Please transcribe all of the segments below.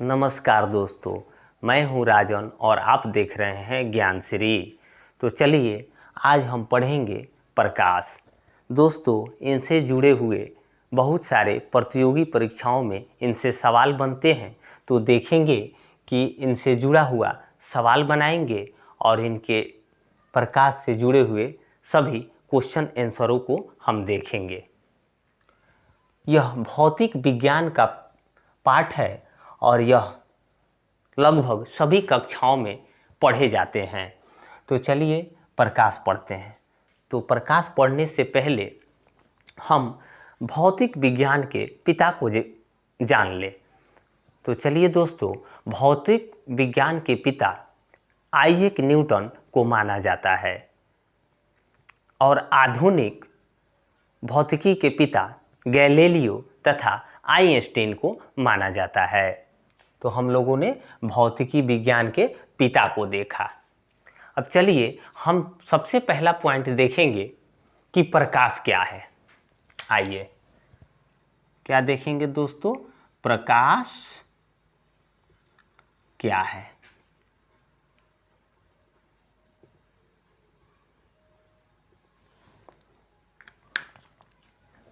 नमस्कार दोस्तों, मैं हूं राजन और आप देख रहे हैं ज्ञान श्री। तो चलिए आज हम पढ़ेंगे प्रकाश। दोस्तों, इनसे जुड़े हुए बहुत सारे प्रतियोगी परीक्षाओं में इनसे सवाल बनते हैं, तो देखेंगे कि इनसे जुड़ा हुआ सवाल बनाएंगे और इनके प्रकाश से जुड़े हुए सभी क्वेश्चन आंसरों को हम देखेंगे। यह भौतिक विज्ञान का पाठ है और यह लगभग सभी कक्षाओं में पढ़े जाते हैं। तो चलिए प्रकाश पढ़ते हैं। तो प्रकाश पढ़ने से पहले हम भौतिक विज्ञान के पिता को जान लें। तो चलिए दोस्तों, भौतिक विज्ञान के पिता आइजैक न्यूटन को माना जाता है और आधुनिक भौतिकी के पिता गैलीलियो तथा आइंस्टीन को माना जाता है। तो हम लोगों ने भौतिकी विज्ञान के पिता को देखा। अब चलिए हम सबसे पहला पॉइंट देखेंगे कि प्रकाश क्या है। आइए क्या देखेंगे दोस्तों, प्रकाश क्या है।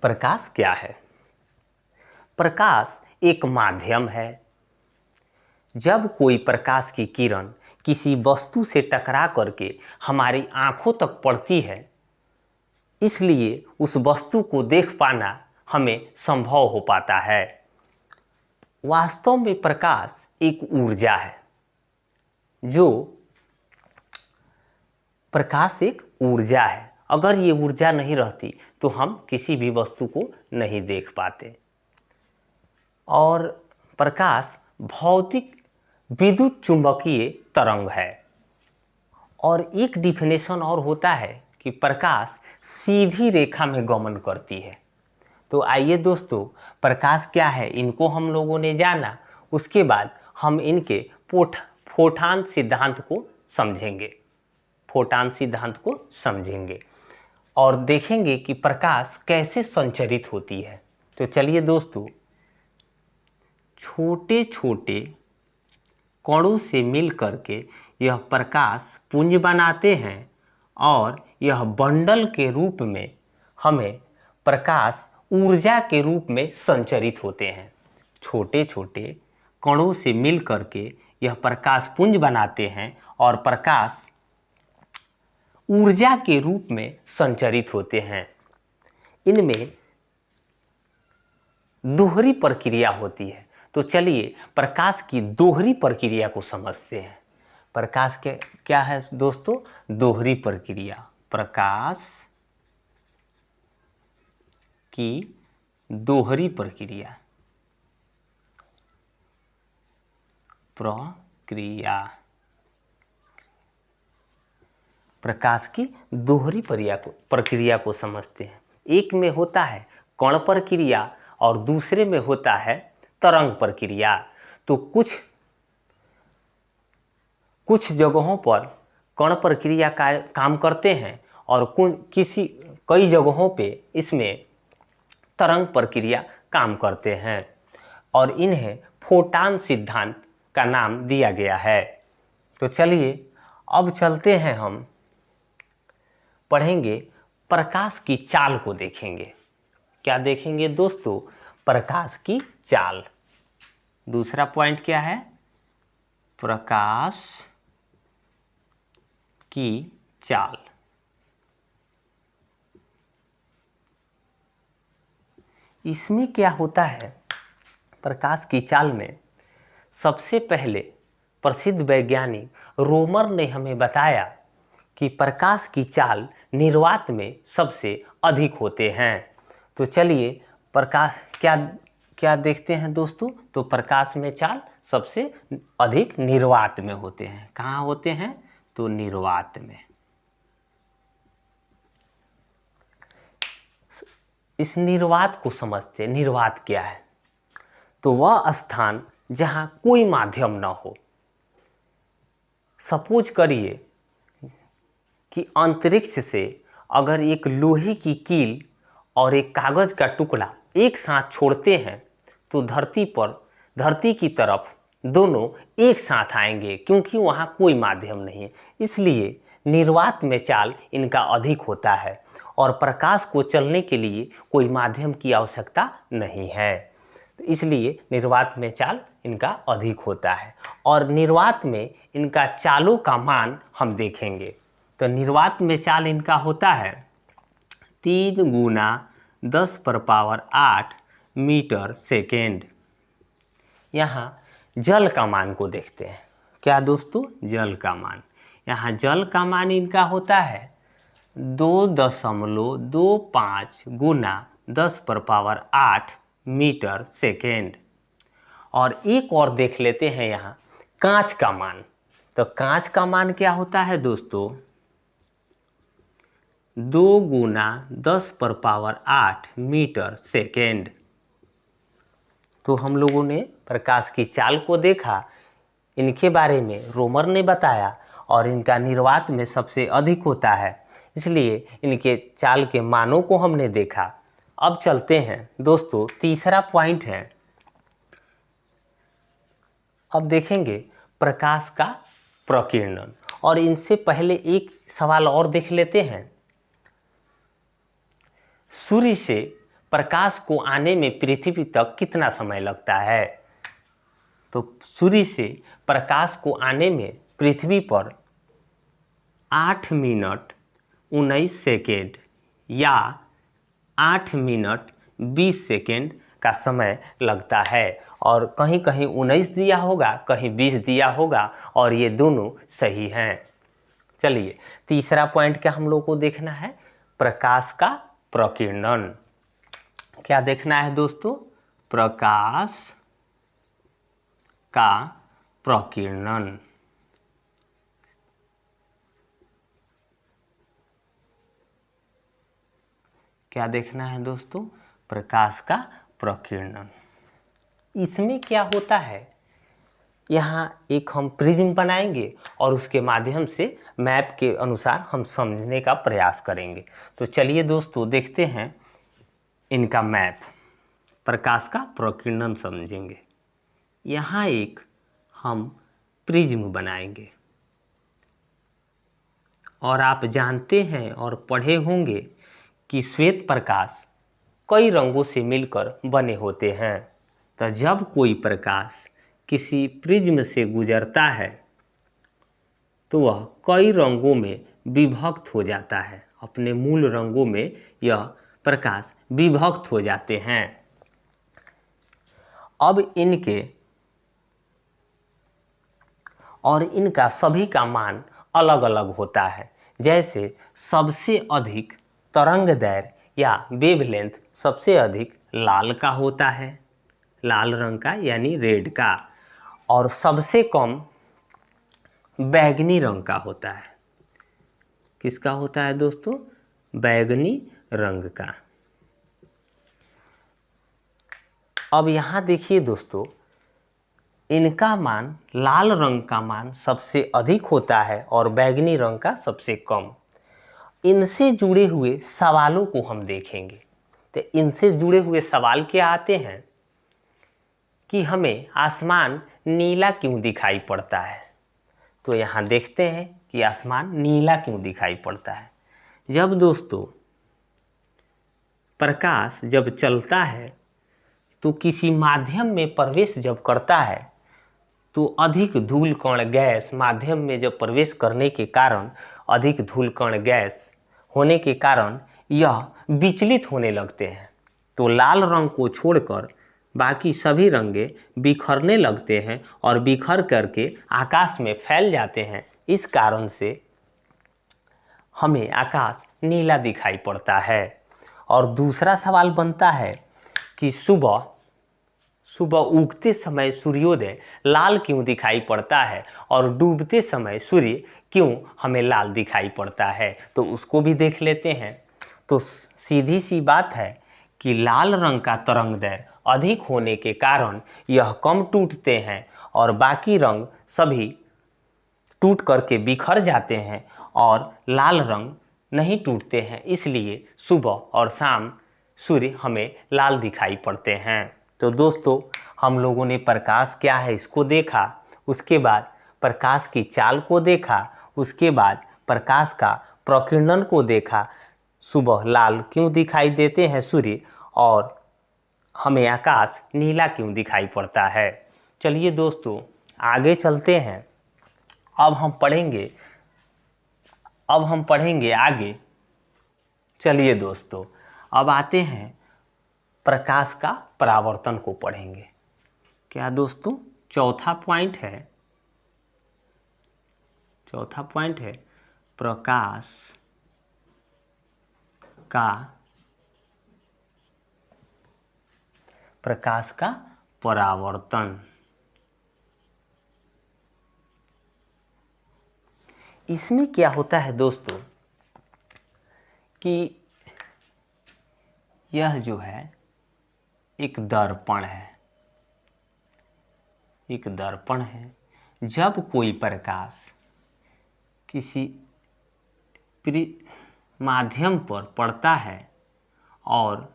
प्रकाश क्या है? प्रकाश एक माध्यम है। जब कोई प्रकाश की किरण किसी वस्तु से टकरा करके हमारी आंखों तक पड़ती है, इसलिए उस वस्तु को देख पाना हमें संभव हो पाता है। वास्तव में प्रकाश एक ऊर्जा है। प्रकाश एक ऊर्जा है। अगर ये ऊर्जा नहीं रहती तो हम किसी भी वस्तु को नहीं देख पाते। और प्रकाश भौतिक विद्युत चुंबकीय तरंग है। और एक डिफिनेशन और होता है कि प्रकाश सीधी रेखा में गमन करती है। तो आइए दोस्तों, प्रकाश क्या है इनको हम लोगों ने जाना। उसके बाद हम इनके फोटॉन सिद्धांत को समझेंगे। फोटॉन सिद्धांत को समझेंगे और देखेंगे कि प्रकाश कैसे संचरित होती है। तो चलिए दोस्तों, छोटे छोटे कणों से मिल करके यह प्रकाश पुंज बनाते हैं और यह बंडल के रूप में हमें प्रकाश ऊर्जा के रूप में संचरित होते हैं। छोटे छोटे कणों से मिल करके यह प्रकाश पुंज बनाते हैं और प्रकाश ऊर्जा के रूप में संचरित होते हैं। इनमें दोहरी प्रक्रिया होती है। तो चलिए प्रकाश की दोहरी प्रक्रिया को समझते हैं। प्रकाश के क्या है दोस्तों? दोहरी प्रक्रिया। प्रकाश की दोहरी प्रक्रिया। प्रकाश की दोहरी प्रक्रिया को समझते हैं। एक में होता है कण प्रक्रिया और दूसरे में होता है तरंग प्रक्रिया। तो कुछ जगहों पर कण प्रक्रिया का काम करते हैं और कई जगहों पे इसमें तरंग प्रक्रिया काम करते हैं और इन्हें फोटॉन सिद्धांत का नाम दिया गया है। तो चलिए अब चलते हैं, हम पढ़ेंगे प्रकाश की चाल को देखेंगे। क्या देखेंगे दोस्तों? प्रकाश की चाल। दूसरा पॉइंट क्या है? प्रकाश की चाल। इसमें क्या होता है? प्रकाश की चाल में सबसे पहले प्रसिद्ध वैज्ञानिक रोमर ने हमें बताया कि प्रकाश की चाल निर्वात में सबसे अधिक होते हैं। तो चलिए प्रकाश क्या देखते हैं दोस्तों? तो प्रकाश में चाल सबसे अधिक निर्वात में होते हैं। कहाँ होते हैं? तो निर्वात में। इस निर्वात को समझते हैं। निर्वात क्या है? तो वह स्थान जहाँ कोई माध्यम न हो। सपोज करिए कि अंतरिक्ष से अगर एक लोहे की कील और एक कागज का टुकड़ा एक साथ छोड़ते हैं तो धरती की तरफ दोनों एक साथ आएंगे, क्योंकि वहाँ कोई माध्यम नहीं है, इसलिए निर्वात में चाल इनका अधिक होता है और प्रकाश को चलने के लिए कोई माध्यम की आवश्यकता नहीं है, इसलिए निर्वात में चाल इनका अधिक होता है। और निर्वात में इनका चालों का मान हम देखेंगे तो निर्वात में चाल इनका होता है 3 गुना 10⁸ मीटर सेकेंड। यहाँ जल का मान को देखते हैं। क्या दोस्तों? जल का मान। यहाँ जल का मान इनका होता है 2.25 गुना 10⁸ मीटर सेकेंड। और एक और देख लेते हैं यहाँ कांच का मान। तो कांच का मान क्या होता है दोस्तों? 2 गुना 10⁸ मीटर सेकेंड। तो हम लोगों ने प्रकाश की चाल को देखा, इनके बारे में रोमर ने बताया और इनका निर्वात में सबसे अधिक होता है, इसलिए इनके चाल के मानों को हमने देखा। अब चलते हैं दोस्तों, तीसरा पॉइंट है, अब देखेंगे प्रकाश का प्रकीर्णन। और इनसे पहले एक सवाल और देख लेते हैं। सूर्य से प्रकाश को आने में पृथ्वी तक कितना समय लगता है? तो सूर्य से प्रकाश को आने में पृथ्वी पर 8 मिनट 19 सेकेंड या 8 मिनट 20 सेकेंड का समय लगता है। और कहीं कहीं 19 दिया होगा, कहीं 20 दिया होगा, और ये दोनों सही हैं। चलिए, तीसरा पॉइंट क्या हम लोग को देखना है? प्रकाश का प्रकीर्णन। क्या देखना है दोस्तों? प्रकाश का प्रकीर्णन। क्या देखना है दोस्तों? प्रकाश का प्रकीर्णन। इसमें क्या होता है, यहाँ एक हम प्रिज्म बनाएंगे और उसके माध्यम से मैप के अनुसार हम समझने का प्रयास करेंगे। तो चलिए दोस्तों, देखते हैं इनका मैप। प्रकाश का प्रकीर्णन समझेंगे। यहाँ एक हम प्रिज्म बनाएंगे और आप जानते हैं और पढ़े होंगे कि श्वेत प्रकाश कई रंगों से मिलकर बने होते हैं। तो जब कोई प्रकाश किसी प्रिज्म से गुजरता है तो वह कई रंगों में विभक्त हो जाता है। अपने मूल रंगों में यह प्रकाश विभक्त हो जाते हैं। अब इनका सभी का मान अलग अलग होता है। जैसे सबसे अधिक तरंग दैर्घ्य या वेवलेंथ सबसे अधिक लाल का होता है, लाल रंग का यानी रेड का, और सबसे कम बैंगनी रंग का होता है। किसका होता है दोस्तों? बैंगनी रंग का। अब यहाँ देखिए दोस्तों, इनका मान, लाल रंग का मान सबसे अधिक होता है और बैंगनी रंग का सबसे कम। इनसे जुड़े हुए सवालों को हम देखेंगे। तो इनसे जुड़े हुए सवाल क्या आते हैं कि हमें आसमान नीला क्यों दिखाई पड़ता है? तो यहाँ देखते हैं कि आसमान नीला क्यों दिखाई पड़ता है। जब दोस्तों प्रकाश जब चलता है तो किसी माध्यम में प्रवेश जब करता है तो अधिक धूल कण गैस माध्यम में जब प्रवेश करने के कारण, अधिक धूल कण गैस होने के कारण यह विचलित होने लगते हैं। तो लाल रंग को छोड़कर बाकी सभी रंगे बिखरने लगते हैं और बिखर करके आकाश में फैल जाते हैं। इस कारण से हमें आकाश नीला दिखाई पड़ता है। और दूसरा सवाल बनता है कि सुबह उगते समय सूर्योदय लाल क्यों दिखाई पड़ता है और डूबते समय सूर्य क्यों हमें लाल दिखाई पड़ता है? तो उसको भी देख लेते हैं। तो सीधी सी बात है कि लाल रंग का तरंगदैर्घ्य अधिक होने के कारण यह कम टूटते हैं और बाकी रंग सभी टूट करके बिखर जाते हैं और लाल रंग नहीं टूटते हैं। इसलिए सुबह और शाम सूर्य हमें लाल दिखाई पड़ते हैं। तो दोस्तों, हम लोगों ने प्रकाश क्या है इसको देखा, उसके बाद प्रकाश की चाल को देखा, उसके बाद प्रकाश का प्रकीर्णन को देखा, सुबह लाल क्यों दिखाई देते हैं सूर्य और हमें आकाश नीला क्यों दिखाई पड़ता है। चलिए दोस्तों आगे चलते हैं। अब हम पढ़ेंगे आगे। चलिए दोस्तों अब आते हैं प्रकाश का परावर्तन को पढ़ेंगे। क्या दोस्तों चौथा पॉइंट है प्रकाश का परावर्तन। इसमें क्या होता है दोस्तों कि यह जो है एक दर्पण है। जब कोई प्रकाश किसी माध्यम पर पड़ता है और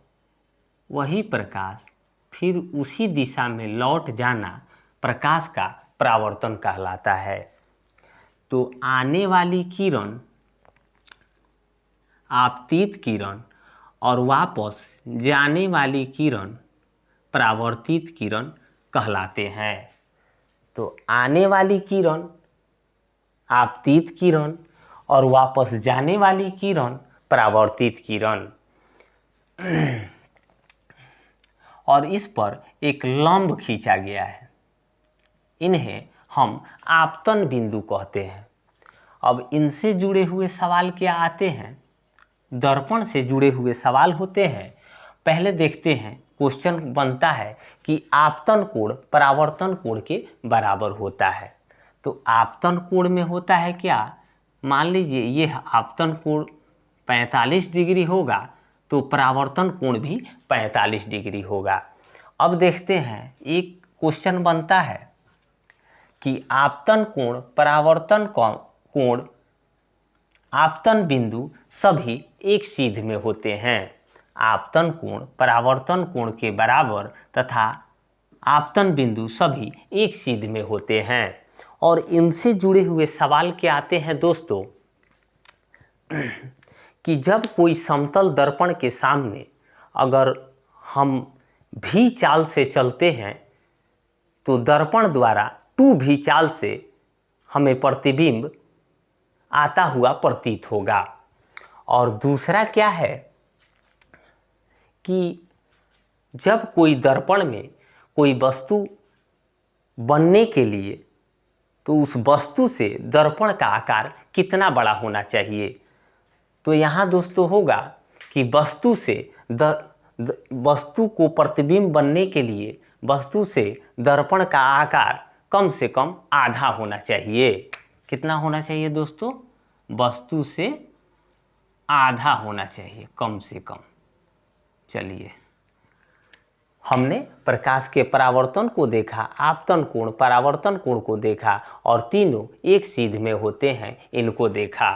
वही प्रकाश फिर उसी दिशा में लौट जाना प्रकाश का परावर्तन कहलाता है। तो आने वाली किरण आपतित किरण और वापस जाने वाली किरण परावर्तित किरण कहलाते हैं। तो आने वाली किरण आपतित किरण और वापस जाने वाली किरण परावर्तित किरण। और इस पर एक लंब खींचा गया है, इन्हें हम आपतन बिंदु कहते हैं। अब इनसे जुड़े हुए सवाल क्या आते हैं, दर्पण से जुड़े हुए सवाल होते हैं। पहले देखते हैं, क्वेश्चन बनता है कि आपतन कोण परावर्तन कोण के बराबर होता है। तो आपतन कोण में होता है क्या, मान लीजिए यह आपतन कोण 45 डिग्री होगा तो परावर्तन कोण भी 45 डिग्री होगा। अब देखते हैं, एक क्वेश्चन बनता है कि आपतन कोण परावर्तन कोण आपतन बिंदु सभी एक सीध में होते हैं। आपतन कोण परावर्तन कोण के बराबर तथा आपतन बिंदु सभी एक सीध में होते हैं। और इनसे जुड़े हुए सवाल क्या आते हैं दोस्तों कि जब कोई समतल दर्पण के सामने अगर हम भी चाल से चलते हैं तो दर्पण द्वारा 2v चाल से हमें प्रतिबिंब आता हुआ प्रतीत होगा। और दूसरा क्या है कि जब कोई दर्पण में कोई वस्तु बनने के लिए तो उस वस्तु से दर्पण का आकार कितना बड़ा होना चाहिए। तो यहाँ दोस्तों होगा कि वस्तु को प्रतिबिंब बनने के लिए वस्तु से दर्पण का आकार कम से कम आधा होना चाहिए। कितना होना चाहिए दोस्तों, वस्तु से आधा होना चाहिए कम से कम। चलिए हमने प्रकाश के परावर्तन को देखा, आपतन कोण परावर्तन कोण को देखा और तीनों एक सीध में होते हैं, इनको देखा।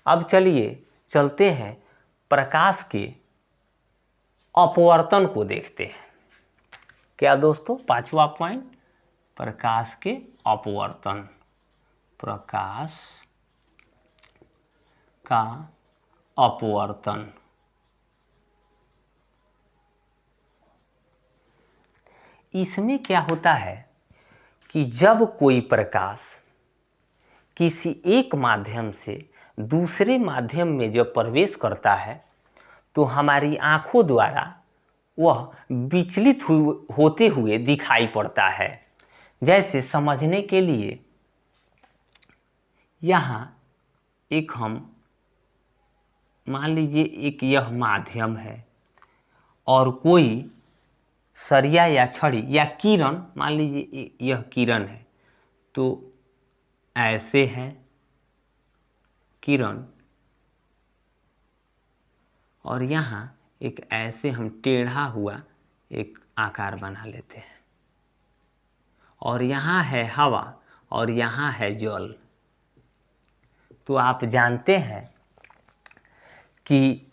अब चलिए चलते हैं प्रकाश के अपवर्तन को देखते हैं। क्या दोस्तों पांचवा पॉइंट, प्रकाश के अपवर्तन। प्रकाश का अपवर्तन। इसमें क्या होता है कि जब कोई प्रकाश किसी एक माध्यम से दूसरे माध्यम में जब प्रवेश करता है तो हमारी आंखों द्वारा वह विचलित होते हुए दिखाई पड़ता है। जैसे समझने के लिए यहाँ एक हम मान लीजिए एक यह माध्यम है और कोई सरिया या छड़ी या किरण, मान लीजिए यह किरण है तो ऐसे है किरण और यहाँ एक ऐसे हम टेढ़ा हुआ एक आकार बना लेते हैं और यहाँ है हवा और यहाँ है जल। तो आप जानते हैं कि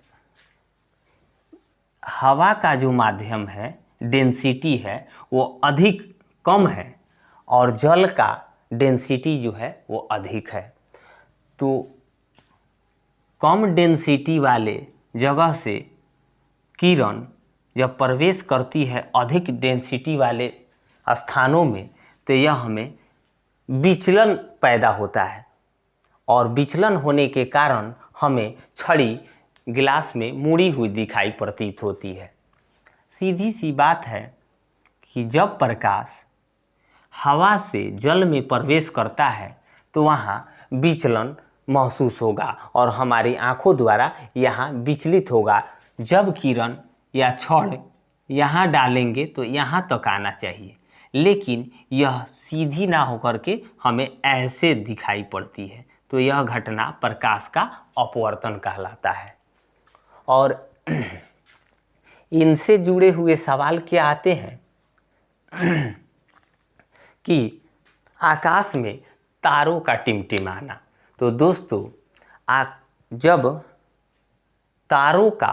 हवा का जो माध्यम है डेंसिटी है वो अधिक कम है और जल का डेंसिटी जो है वो अधिक है। तो कम डेंसिटी वाले जगह से किरण जब प्रवेश करती है अधिक डेंसिटी वाले स्थानों में तो यह हमें विचलन पैदा होता है और विचलन होने के कारण हमें छड़ी गिलास में मुड़ी हुई दिखाई प्रतीत होती है। सीधी सी बात है कि जब प्रकाश हवा से जल में प्रवेश करता है तो वहाँ विचलन महसूस होगा और हमारी आंखों द्वारा यहाँ विचलित होगा। जब किरण या छड़ यहाँ डालेंगे तो यहाँ तक आना चाहिए, लेकिन यह सीधी ना होकर के हमें ऐसे दिखाई पड़ती है। तो यह घटना प्रकाश का अपवर्तन कहलाता है। और इनसे जुड़े हुए सवाल क्या आते हैं कि आकाश में तारों का टिमटिमाना। तो दोस्तों जब तारों का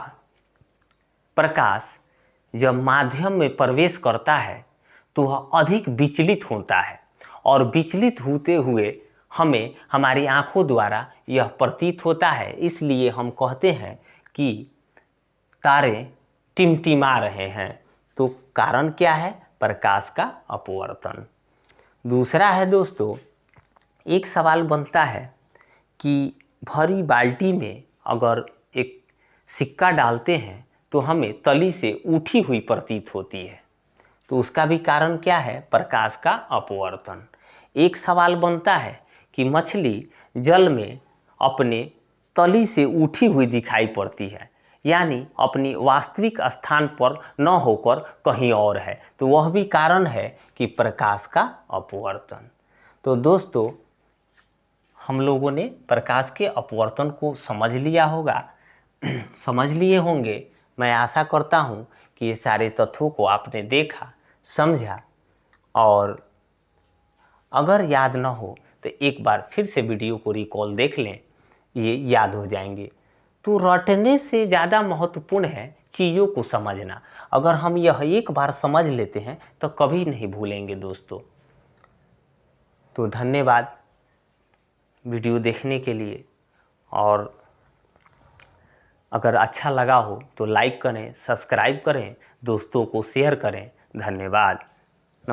प्रकाश जब माध्यम में प्रवेश करता है तो वह अधिक विचलित होता है और विचलित होते हुए हमें हमारी आंखों द्वारा यह प्रतीत होता है। इसलिए हम कहते हैं कि तारे टिमटिमा रहे हैं। तो कारण क्या है? प्रकाश का अपवर्तन। दूसरा है दोस्तों, एक सवाल बनता है कि भरी बाल्टी में अगर एक सिक्का डालते हैं तो हमें तली से उठी हुई प्रतीत होती है। तो उसका भी कारण क्या है? प्रकाश का अपवर्तन। एक सवाल बनता है कि मछली जल में अपने तली से उठी हुई दिखाई पड़ती है, यानी अपनी वास्तविक स्थान पर न होकर कहीं और है। तो वह भी कारण है कि प्रकाश का अपवर्तन। तो दोस्तों, हम लोगों ने प्रकाश के अपवर्तन को समझ लिया होगा, समझ लिए होंगे। मैं आशा करता हूँ कि ये सारे तथ्यों को आपने देखा, समझा, और अगर याद न हो तो एक बार फिर से वीडियो को रिकॉल देख लें, ये याद हो जाएंगे। तो रटने से ज़्यादा महत्वपूर्ण है चीज़ों को समझना। अगर हम यह एक बार समझ लेते हैं तो कभी नहीं भूलेंगे दोस्तों। तो धन्यवाद वीडियो देखने के लिए, और अगर अच्छा लगा हो तो लाइक करें, सब्सक्राइब करें, दोस्तों को शेयर करें। धन्यवाद।